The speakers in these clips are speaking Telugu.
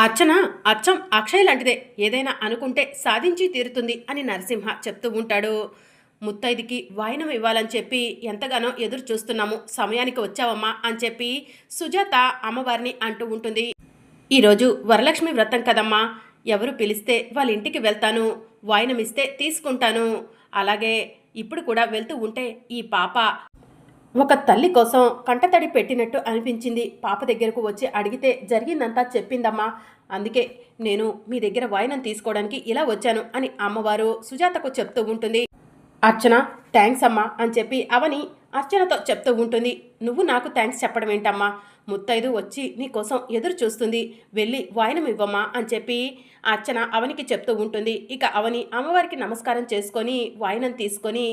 అర్చన అచ్చం అక్షయ్ లాంటిదే. ఏదైనా అనుకుంటే సాధించి తీరుతుంది అని నరసింహ చెప్తూ ఉంటాడు. ముత్తైదుకి వాయినం ఇవ్వాలని చెప్పి ఎంతగానో ఎదురు చూస్తున్నాము. సమయానికి వచ్చావమ్మా అని చెప్పి సుజాత అమ్మవారిని అంటూ ఉంటుంది. ఈరోజు వరలక్ష్మి వ్రతం కదమ్మా. ఎవరు పిలిస్తే వాళ్ళ ఇంటికి వెళ్తాను. వాయినం ఇస్తే తీసుకుంటాను. అలాగే ఇప్పుడు కూడా వెళ్తూ ఉంటే ఈ పాప ఒక తల్లి కోసం కంటతడి పెట్టినట్టు అనిపించింది. పాప దగ్గరకు వచ్చి అడిగితే జరిగిందంతా చెప్పిందమ్మా. అందుకే నేను మీ దగ్గర వాయినం తీసుకోవడానికి ఇలా వచ్చాను అని అమ్మవారు సుజాతకు చెప్తూ ఉంటుంది. అర్చన థ్యాంక్స్ అమ్మా అని చెప్పి అవని అర్చనతో చెప్తూ ఉంటుంది. నువ్వు నాకు థ్యాంక్స్ చెప్పడం ఏంటమ్మా? ముత్తైదు వచ్చి నీ కోసం ఎదురు చూస్తుంది. వెళ్ళి వాయినం ఇవ్వమ్మా అని చెప్పి అర్చన అవనికి చెప్తూ ఉంటుంది. ఇక అవని అమ్మవారికి నమస్కారం చేసుకొని వాయినం తీసుకొని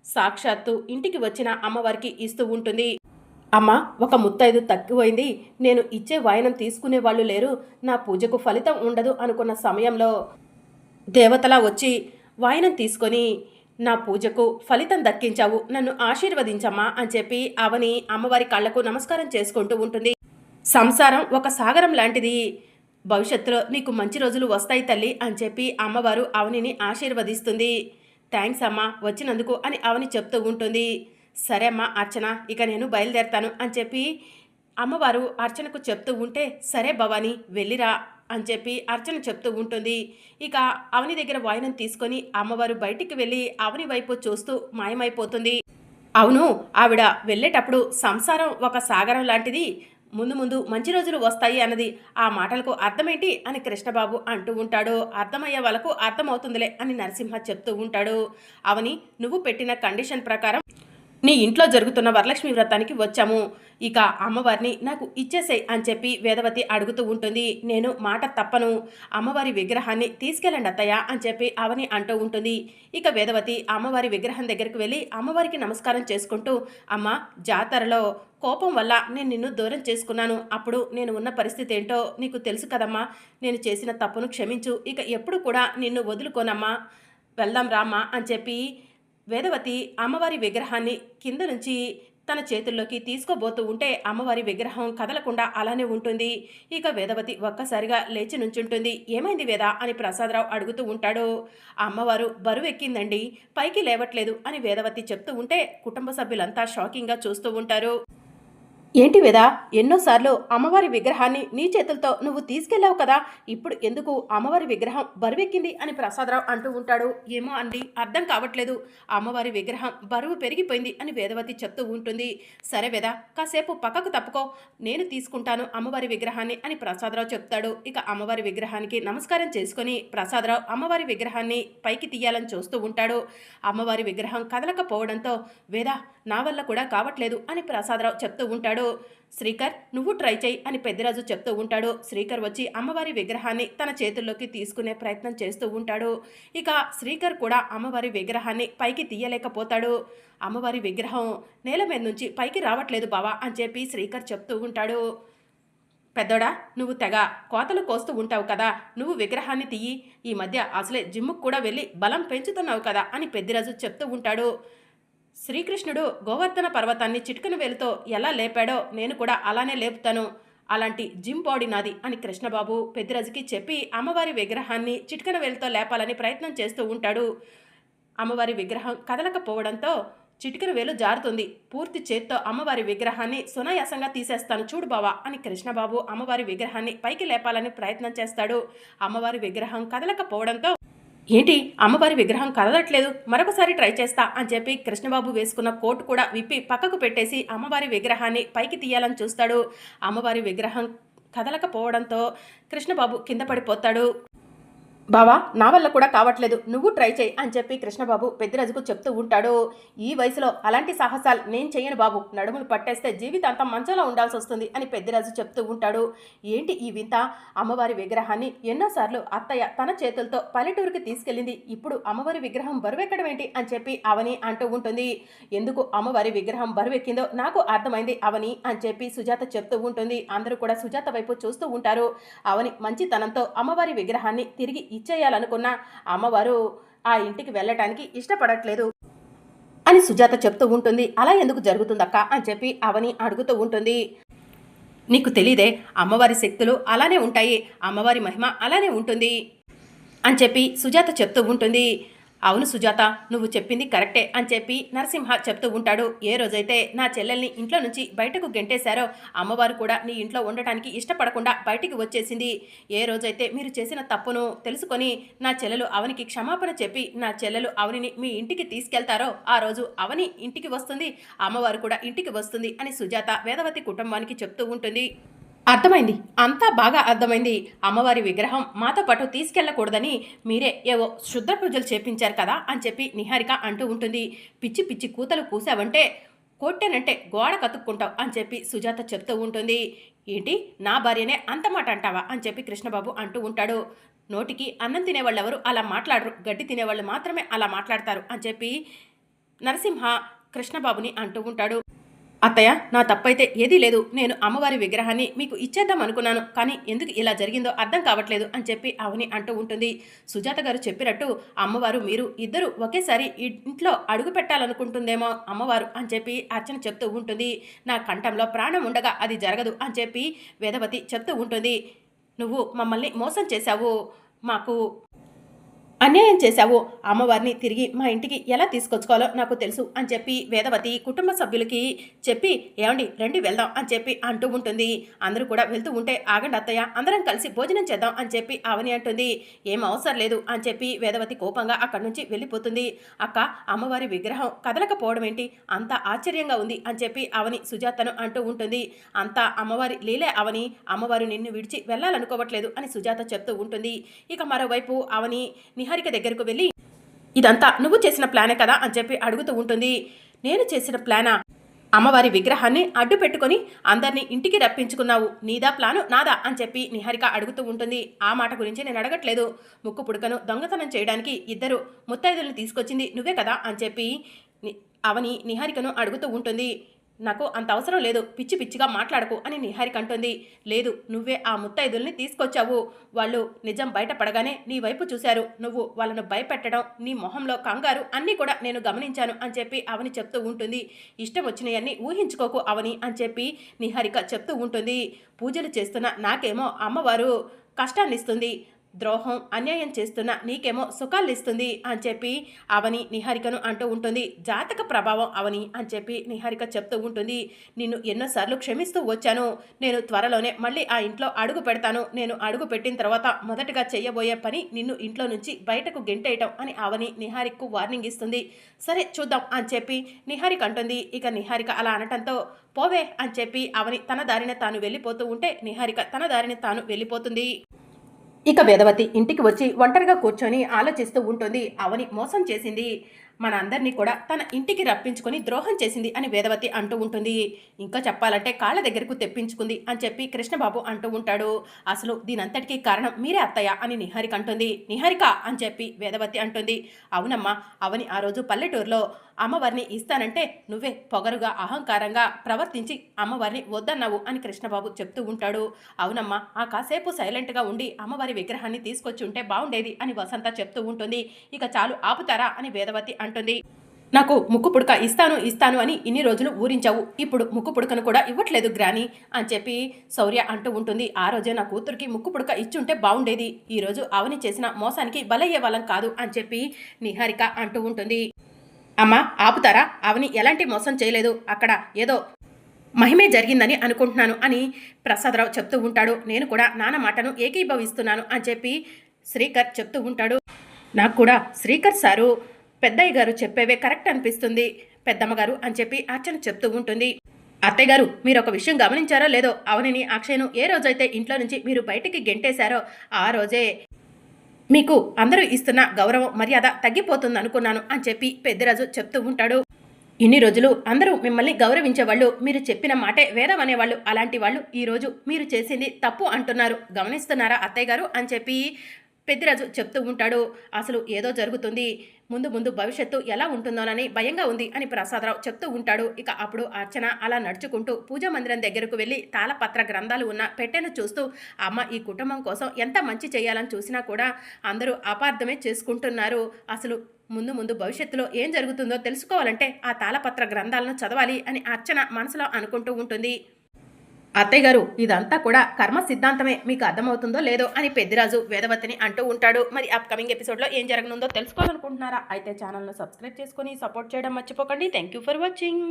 సాక్షాత్తు ఇంటికి వచ్చిన అమ్మవారికి ఇస్తూ ఉంటుంది. అమ్మ, ఒక ముత్తైదు తక్కువైంది. నేను ఇచ్చే వాయనం తీసుకునే వాళ్ళు లేరు. నా పూజకు ఫలితం ఉండదు అనుకున్న సమయంలో దేవతలా వచ్చి వాయనం తీసుకొని నా పూజకు ఫలితం దక్కించావు. నన్ను ఆశీర్వదించమ్మా అని చెప్పి అవని అమ్మవారి కళ్ళకు నమస్కారం చేసుకుంటూ ఉంటుంది. సంసారం ఒక సాగరం లాంటిది. భవిష్యత్తులో నీకు మంచి రోజులు వస్తాయి తల్లి అని చెప్పి అమ్మవారు అవనిని ఆశీర్వదిస్తుంది. థ్యాంక్స్ అమ్మా వచ్చినందుకు అని అవని చెప్తూ ఉంటుంది. సరే అమ్మా అర్చన, ఇక నేను బయలుదేరతాను అని చెప్పి అమ్మవారు అర్చనకు చెప్తూ ఉంటే సరే భవాని వెళ్ళిరా అని చెప్పి అర్చన చెప్తూ ఉంటుంది. ఇక అవని దగ్గర వాయినం తీసుకొని అమ్మవారు బయటికి వెళ్ళి అవని వైపు చూస్తూ మాయమైపోతుంది. అవును, ఆవిడ వెళ్ళేటప్పుడు సంసారం ఒక సాగరం లాంటిది, ముందు ముందు మంచి రోజులు వస్తాయి అన్నది. ఆ మాటలకు అర్థమేంటి అని కృష్ణబాబు అంటూ ఉంటాడు. అర్థమయ్యే వాళ్ళకు అర్థమవుతుందిలే అని నరసింహ చెప్తూ ఉంటాడు. అవని, నువ్వు పెట్టిన కండిషన్ ప్రకారం నీ ఇంట్లో జరుగుతున్న వరలక్ష్మి వ్రతానికి వచ్చాము. ఇక అమ్మవారిని నాకు ఇచ్చేసేయ్ అని చెప్పి వేదవతి అడుగుతూ ఉంటుంది. నేను మాట తప్పను. అమ్మవారి విగ్రహాన్ని తీసుకెళ్ళండి అత్తయ్య అని చెప్పి అవని అంటూ ఉంటుంది. ఇక వేదవతి అమ్మవారి విగ్రహం దగ్గరికి వెళ్ళి అమ్మవారికి నమస్కారం చేసుకుంటూ, అమ్మ, జాతరలో కోపం వల్ల నేను నిన్ను దూరం చేసుకున్నాను. అప్పుడు నేను ఉన్న పరిస్థితి ఏంటో నీకు తెలుసు కదమ్మా. నేను చేసిన తప్పును క్షమించు. ఇక ఎప్పుడు కూడా నిన్ను వదులుకోనమ్మా. వెళ్దాం రామ్మా అని చెప్పి వేదవతి అమ్మవారి విగ్రహాన్ని కింద నుంచి తన చేతుల్లోకి తీసుకోబోతూ ఉంటే అమ్మవారి విగ్రహం కదలకుండా అలానే ఉంటుంది. ఇక వేదవతి ఒక్కసారిగా లేచి నుంచుంటుంది. ఏమైంది వేద అని ప్రసాదరావు అడుగుతూ ఉంటాడు. అమ్మవారు బరువు ఎక్కిందండి, పైకి లేవట్లేదు అని వేదవతి చెప్తూ ఉంటే కుటుంబ సభ్యులంతా షాకింగ్గా చూస్తూ ఉంటారు. ఏంటి వేదా, ఎన్నోసార్లు అమ్మవారి విగ్రహాన్ని నీ చేతులతో నువ్వు తీసుకెళ్ళావు కదా, ఇప్పుడు ఎందుకు అమ్మవారి విగ్రహం బరువెక్కింది అని ప్రసాదరావు అంటూ ఉంటాడు. ఏమో అండి, అర్థం కావట్లేదు. అమ్మవారి విగ్రహం బరువు పెరిగిపోయింది అని వేదవతి చెప్తూ ఉంటుంది. సరే వేదా, కాసేపు పక్కకు తప్పుకో, నేను తీసుకుంటాను అమ్మవారి విగ్రహాన్ని అని ప్రసాదరావు చెప్తాడు. ఇక అమ్మవారి విగ్రహానికి నమస్కారం చేసుకొని ప్రసాదరావు అమ్మవారి విగ్రహాన్ని పైకి తీయాలని చూస్తూ ఉంటాడు. అమ్మవారి విగ్రహం కదలకపోవడంతో వేదా, నా వల్ల కూడా కావట్లేదు అని ప్రసాదరావు చెప్తూ ఉంటాడు. శ్రీకర్, నువ్వు ట్రై చేయి అని పెద్దిరాజు చెప్తూ ఉంటాడు. శ్రీకర్ వచ్చి అమ్మవారి విగ్రహాన్ని తన చేతుల్లోకి తీసుకునే ప్రయత్నం చేస్తూ ఉంటాడు. ఇక శ్రీకర్ కూడా అమ్మవారి విగ్రహాన్ని పైకి తీయలేకపోతాడు. అమ్మవారి విగ్రహం నేల మీద నుంచి పైకి రావట్లేదు బావా అని చెప్పి శ్రీకర్ చెప్తూ ఉంటాడు. పెద్దోడా, నువ్వు తెగ కోతలు కోస్తూ ఉంటావు కదా, నువ్వు విగ్రహాన్ని తీయి. ఈ మధ్య అసలే జిమ్ముకు కూడా వెళ్ళి బలం పెంచుతున్నావు కదా అని పెద్దిరాజు చెప్తూ ఉంటాడు. శ్రీకృష్ణుడు గోవర్ధన పర్వతాన్ని చిటికెన వేలుతో ఎలా లేపాడో నేను కూడా అలానే లేపుతాను. అలాంటి జిమ్ బాడీ నాది అని కృష్ణబాబు పెద్దిరాజుకి చెప్పి అమ్మవారి విగ్రహాన్ని చిటికెన వేలుతో లేపాలని ప్రయత్నం చేస్తూ ఉంటాడు. అమ్మవారి విగ్రహం కదలకపోవడంతో చిటికెన వేలు జారుతుంది. పూర్తి చేత్తో అమ్మవారి విగ్రహాన్ని సునాయాసంగా తీసేస్తాను చూడు బావా అని కృష్ణబాబు అమ్మవారి విగ్రహాన్ని పైకి లేపాలని ప్రయత్నం చేస్తాడు. అమ్మవారి విగ్రహం కదలకపోవడంతో ఏంటి అమ్మవారి విగ్రహం కదలట్లేదు, మరొకసారి ట్రై చేస్తా అని చెప్పి కృష్ణబాబు వేసుకున్న కోటు కూడా విప్పి పక్కకు పెట్టేసి అమ్మవారి విగ్రహాన్ని పైకి తీయాలని చూస్తాడు. అమ్మవారి విగ్రహం కదలకపోవడంతో కృష్ణబాబు కింద పడిపోతాడు. బావా, నా వల్ల కూడా కావట్లేదు, నువ్వు ట్రై చేయి అని చెప్పి కృష్ణబాబు పెద్దిరాజుకు చెప్తూ ఉంటాడు. ఈ వయసులో అలాంటి సాహసాలు నేను చెయ్యను బాబు, నడుములు పట్టేస్తే జీవితాంతం మంచంలో ఉండాల్సి వస్తుంది అని పెద్దిరాజు చెప్తూ ఉంటాడు. ఏంటి ఈ వింత, అమ్మవారి విగ్రహాన్ని ఎన్నోసార్లు అత్తయ్య తన చేతులతో పల్లెటూరుకి తీసుకెళ్ళింది, ఇప్పుడు అమ్మవారి విగ్రహం బరువెక్కడం ఏంటి అని చెప్పి అవని అంటూ ఉంటుంది. ఎందుకు అమ్మవారి విగ్రహం బరువెక్కిందో నాకు అర్థమైంది అవని అని చెప్పి సుజాత చెప్తూ ఉంటుంది. అందరూ కూడా సుజాత వైపు చూస్తూ ఉంటారు. అవని మంచితనంతో అమ్మవారి విగ్రహాన్ని తిరిగి ఇచ్చేయాలనుకున్న అమ్మవారు ఆ ఇంటికి వెళ్ళటానికి ఇష్టపడట్లేదు అని సుజాత చెప్తూ ఉంటుంది. అలా ఎందుకు జరుగుతుందక్క అని చెప్పి అవని అడుగుతూ ఉంటుంది. నీకు తెలీదే, అమ్మవారి శక్తులు అలానే ఉంటాయి, అమ్మవారి మహిమ అలానే ఉంటుంది అని చెప్పి సుజాత చెప్తూ ఉంటుంది. అవును సుజాత, నువ్వు చెప్పింది కరెక్టే అని చెప్పి నరసింహ చెప్తూ ఉంటాడు. ఏ రోజైతే నా చెల్లెల్ని ఇంట్లో నుంచి బయటకు గెంటేశారో అమ్మవారు కూడా నీ ఇంట్లో ఉండటానికి ఇష్టపడకుండా బయటికి వచ్చేసింది. ఏ రోజైతే మీరు చేసిన తప్పును తెలుసుకొని నా చెల్లెలు అవనికి క్షమాపణ చెప్పి నా చెల్లెలు అవనిని మీ ఇంటికి తీసుకెళ్తారో ఆ రోజు అవని ఇంటికి వస్తుంది, అమ్మవారు కూడా ఇంటికి వస్తుంది అని సుజాత వేదవతి కుటుంబానికి చెప్తూ ఉంటుంది. అర్థమైంది, అంతా బాగా అర్థమైంది. అమ్మవారి విగ్రహం మాతో పాటు తీసుకెళ్ళకూడదని మీరే ఏవో శుద్ధ పూజలు చేపించారు కదా అని చెప్పి నిహారిక అంటూ ఉంటుంది. పిచ్చి పిచ్చి కూతలు కూసావంటే కొట్టేనంటే గోడ కతుక్కుంటావు అని చెప్పి సుజాత చెప్తూ ఉంటుంది. ఏంటి, నా భార్యనే అంత మాట అంటావా అని చెప్పి కృష్ణబాబు అంటూ ఉంటాడు. నోటికి అన్నం తినేవాళ్ళు ఎవరు అలా మాట్లాడరు, గడ్డి తినేవాళ్ళు మాత్రమే అలా మాట్లాడతారు అని చెప్పి నరసింహ కృష్ణబాబుని అంటూ ఉంటాడు. అత్తయ్య, నా తప్పైతే ఏదీ లేదు. నేను అమ్మవారి విగ్రహాన్ని మీకు ఇచ్చేద్దాం అనుకున్నాను, కానీ ఎందుకు ఇలా జరిగిందో అర్థం కావట్లేదు అని చెప్పి అవని అంటూ ఉంటుంది. సుజాత గారు చెప్పినట్టు అమ్మవారు మీరు ఇద్దరు ఒకేసారి ఇంట్లో అడుగు పెట్టాలనుకుంటుందేమో అమ్మవారు అని చెప్పి అర్చన చెప్తూ ఉంటుంది. నా కంఠంలో ప్రాణం ఉండగా అది జరగదు అని చెప్పి వేదవతి చెప్తూ ఉంటుంది. నువ్వు మమ్మల్ని మోసం చేశావు, మాకు అన్యాయం చేశావు, అమ్మవారిని తిరిగి మా ఇంటికి ఎలా తీసుకొచ్చుకోవాలో నాకు తెలుసు అని చెప్పి వేదవతి కుటుంబ సభ్యులకి చెప్పి ఏమండి రండి వెళ్దాం అని చెప్పి అంటూ ఉంటుంది. అందరూ కూడా వెళ్తూ ఉంటే ఆగండి అత్తయ్య, అందరం కలిసి భోజనం చేద్దాం అని చెప్పి అవని అంటుంది. ఏం అవసరం లేదు అని చెప్పి వేదవతి కోపంగా అక్కడి నుంచి వెళ్ళిపోతుంది. అక్క, అమ్మవారి విగ్రహం కదలకపోవడం ఏంటి, అంత ఆశ్చర్యంగా ఉంది అని చెప్పి అవని సుజాతను అంటూ ఉంటుంది. అంతా అమ్మవారి లీలే అవని, అమ్మవారు నిన్ను విడిచి వెళ్ళాలనుకోవట్లేదు అని సుజాత చెప్తూ ఉంటుంది. ఇక మరోవైపు అవని నిహారిక దగ్గరకు వెళ్ళి ఇదంతా నువ్వు చేసిన ప్లానే కదా అని చెప్పి అడుగుతూ ఉంటుంది. నేను చేసిన ప్లానా? అమ్మవారి విగ్రహాన్ని అడ్డు పెట్టుకొని అందరినీ ఇంటికి రప్పించుకున్నావు, నీదా ప్లాను నాదా అని చెప్పి నిహారిక అడుగుతూ ఉంటుంది. ఆ మాట గురించి నేను అడగట్లేదు, ముక్కు పుడకను దొంగతనం చేయడానికి ఇద్దరు ముత్తైదులను తీసుకొచ్చింది నువ్వే కదా అని చెప్పి అవని నిహారికను అడుగుతూ ఉంటుంది. నాకు అంత అవసరం లేదు, పిచ్చి పిచ్చిగా మాట్లాడకు అని నిహారిక అంటుంది. లేదు, నువ్వే ఆ ముత్తైదుల్ని తీసుకొచ్చావు, వాళ్ళు నిజం బయటపడగానే నీ వైపు చూశారు, నువ్వు వాళ్ళను భయపెట్టడం, నీ మొహంలో కంగారు అన్నీ కూడా నేను గమనించాను అని చెప్పి అవని చెప్తూ ఉంటుంది. ఇష్టం వచ్చినవన్నీ ఊహించుకోకు అవని అని చెప్పి నిహారిక చెప్తూ ఉంటుంది. పూజలు చేస్తున్న నాకేమో అమ్మవారు కష్టాన్నిస్తుంది, ద్రోహం అన్యాయం చేస్తున్న నీకేమో సుఖాల్నిస్తుంది అని చెప్పి అవని నిహారికను అంటూ ఉంటుంది. జాతక ప్రభావం అవని అని చెప్పి నిహారిక చెప్తూ ఉంటుంది. నిన్ను ఎన్నోసార్లు క్షమిస్తూ వచ్చాను, నేను త్వరలోనే మళ్ళీ ఆ ఇంట్లో అడుగు పెడతాను, నేను అడుగు పెట్టిన తర్వాత మొదటగా చెయ్యబోయే పని నిన్ను ఇంట్లో నుంచి బయటకు గెంటేయటం అని అవని నిహారికకు వార్నింగ్ ఇస్తుంది. సరే చూద్దాం అని చెప్పి నిహారిక అంటుంది. ఇక నిహారిక అలా అనటంతో పోవే అని చెప్పి అవని తన దారిన తాను వెళ్ళిపోతూ ఉంటే నిహారిక తన దారిని తాను వెళ్ళిపోతుంది. ఇక వేదవతి ఇంటికి వచ్చి ఒంటరిగా కూర్చొని ఆలోచిస్తూ ఉంటుంది. అవని మోసం చేసింది, మన అందరినీ కూడా తన ఇంటికి రప్పించుకొని ద్రోహం చేసింది అని వేదవతి అంటూ ఉంటుంది. ఇంకా చెప్పాలంటే కాళ్ళ దగ్గరకు తెప్పించుకుంది అని చెప్పి కృష్ణబాబు అంటూ ఉంటాడు. అసలు దీనంతటికీ కారణం మీరే అత్తయ్య అని నిహారిక అంటుంది. నిహారిక అని చెప్పి వేదవతి అంటుంది. అవునమ్మా, అవని ఆ రోజు పల్లెటూరులో అమ్మవారిని ఇస్తానంటే నువ్వే పొగరుగా అహంకారంగా ప్రవర్తించి అమ్మవారిని వద్దన్నావు అని కృష్ణబాబు చెప్తూ ఉంటాడు. అవునమ్మా, ఆ కాసేపు సైలెంట్గా ఉండి అమ్మవారి విగ్రహాన్ని తీసుకొచ్చి ఉంటే బాగుండేది అని వసంత చెప్తూ ఉంటుంది. ఇక చాలు ఆపుతారా అని వేదవతి అంటుంది. నాకు ముక్కు పుడక ఇస్తాను ఇస్తాను అని ఇన్ని రోజులు ఊరించావు, ఇప్పుడు ముక్కు పుడకను కూడా ఇవ్వట్లేదు గ్రాని అని చెప్పి శౌర్య అంటూ ఉంటుంది. ఆ రోజే నా కూతురికి ముక్కు పుడక ఇచ్చుంటే బాగుండేది, ఈరోజు అవని చేసిన మోసానికి బలయ్యే వాళ్ళం కాదు అని చెప్పి నిహారిక అంటూ ఉంటుంది. అమ్మా ఆపుతారా, అవని ఎలాంటి మోసం చేయలేదు, అక్కడ ఏదో మహిమే జరిగిందని అనుకుంటున్నాను అని ప్రసాదరావు చెప్తూ ఉంటాడు. నేను కూడా నాన్న మాటను ఏకీభవిస్తున్నాను అని చెప్పి శ్రీకర్ చెప్తూ ఉంటాడు. నాకు కూడా శ్రీకర్ సారు పెద్దయ్య గారు చెప్పేవే కరెక్ట్ అనిపిస్తుంది పెద్దమ్మగారు అని చెప్పి అర్చన చెప్తూ ఉంటుంది. అత్తయ్య గారు, మీరు ఒక విషయం గమనించారో లేదో, అవనిని అక్షయ్ను ఏ రోజైతే ఇంట్లో నుంచి మీరు బయటికి గెంటేశారో ఆ రోజే మీకు అందరూ ఇస్తున్న గౌరవం మర్యాద తగ్గిపోతుంది అనుకున్నాను అని చెప్పి పెద్దిరాజు చెప్తూ ఉంటాడు. ఇన్ని రోజులు అందరూ మిమ్మల్ని గౌరవించేవాళ్ళు, మీరు చెప్పిన మాటే వేదం అనేవాళ్ళు, అలాంటి వాళ్ళు ఈరోజు మీరు చేసింది తప్పు అంటున్నారు, గమనిస్తున్నారా అత్తయ్య గారు అని చెప్పి పెద్దిరాజు చెప్తూ ఉంటాడు. అసలు ఏదో జరుగుతుంది, ముందు ముందు భవిష్యత్తు ఎలా ఉంటుందోనని భయంగా ఉంది అని ప్రసాదరావు చెప్తూ ఉంటాడు. ఇక అప్పుడు అర్చన అలా నడుచుకుంటూ పూజా మందిరం దగ్గరకు వెళ్ళి తాళపత్ర గ్రంథాలు ఉన్న పెట్టెను చూస్తూ అమ్మ ఈ కుటుంబం కోసం ఎంత మంచి చేయాలని చూసినా కూడా అందరూ అపార్థమే చేసుకుంటున్నారు, అసలు ముందు ముందు భవిష్యత్తులో ఏం జరుగుతుందో తెలుసుకోవాలంటే ఆ తాళపత్ర గ్రంథాలను చదవాలి అని అర్చన మనసులో అనుకుంటూ ఉంటుంది. అత్తయ్య గారు ఇదంతా కూడా కర్మ సిద్ధాంతమే, మీకు అర్థమవుతుందో లేదో అని పెద్దిరాజు వేదవతిని అంటూ ఉంటాడు. మరి అప్కమింగ్ ఎపిసోడ్లో ఏం జరగనుందో తెలుసుకోవాలనుకుంటున్నారా? అయితే ఛానల్ను సబ్స్క్రైబ్ చేసుకొని సపోర్ట్ చేయడం మర్చిపోకండి. Thank you for watching.